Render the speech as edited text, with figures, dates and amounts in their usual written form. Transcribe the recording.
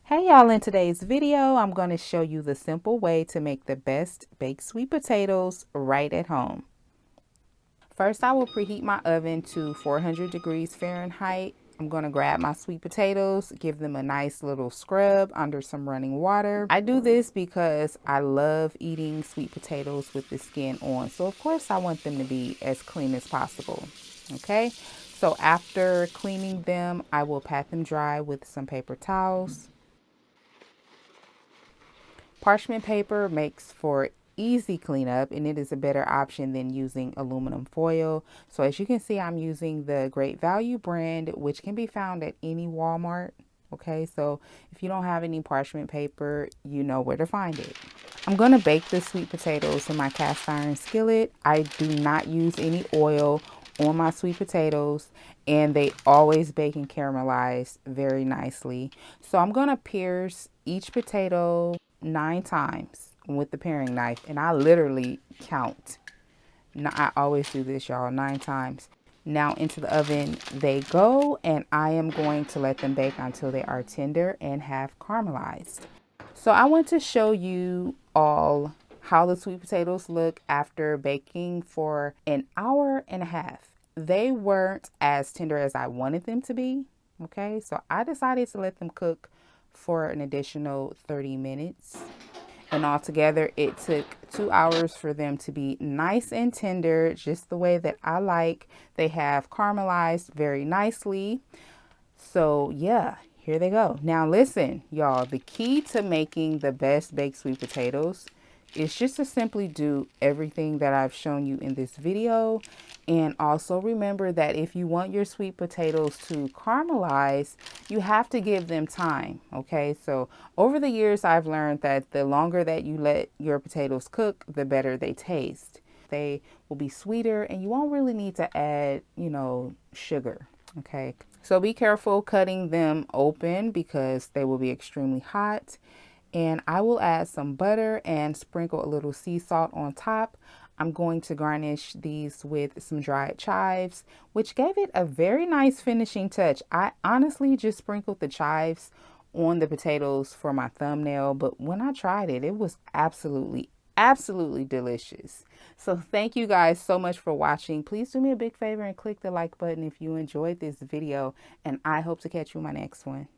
Hey y'all, in today's video, I'm going to show you the simple way to make the best baked sweet potatoes right at home. First, I will preheat my oven to 400 degrees Fahrenheit. I'm going to grab my sweet potatoes, give them a nice little scrub under some running water. I do this because I love eating sweet potatoes with the skin on. So of course I want them to be as clean as possible. Okay, so after cleaning them, I will pat them dry with some paper towels. Parchment paper makes for easy cleanup and it is a better option than using aluminum foil. So as you can see, I'm using the Great Value brand, which can be found at any Walmart. Okay, so if you don't have any parchment paper, you know where to find it. I'm going to bake the sweet potatoes in my cast iron skillet. I do not use any oil on my sweet potatoes, and they always bake and caramelize very nicely. So I'm going to pierce each potato 9 times with the paring knife, and I literally count. Now, I always do this, y'all, 9 times. Now into the oven they go, and I am going to let them bake until they are tender and have caramelized. So I want to show you all how the sweet potatoes look after baking for an hour and a half. They weren't as tender as I wanted them to be. Okay, so I decided to let them cook for an additional 30 minutes. And altogether, it took 2 hours for them to be nice and tender, just the way that I like. They have caramelized very nicely. So yeah, here they go. Now listen, y'all, the key to making the best baked sweet potatoes is just to simply do everything that I've shown you in this video. And also remember that if you want your sweet potatoes to caramelize, you have to give them time. Okay, so over the years, I've learned that the longer that you let your potatoes cook, the better they taste. They will be sweeter and you won't really need to add, sugar. Okay, so be careful cutting them open because they will be extremely hot. And I will add some butter and sprinkle a little sea salt on top. I'm going to garnish these with some dried chives, which gave it a very nice finishing touch. I honestly just sprinkled the chives on the potatoes for my thumbnail, but when I tried it, it was absolutely delicious. So thank you guys so much for watching. Please do me a big favor and click the like button if you enjoyed this video, and I hope to catch you in my next one.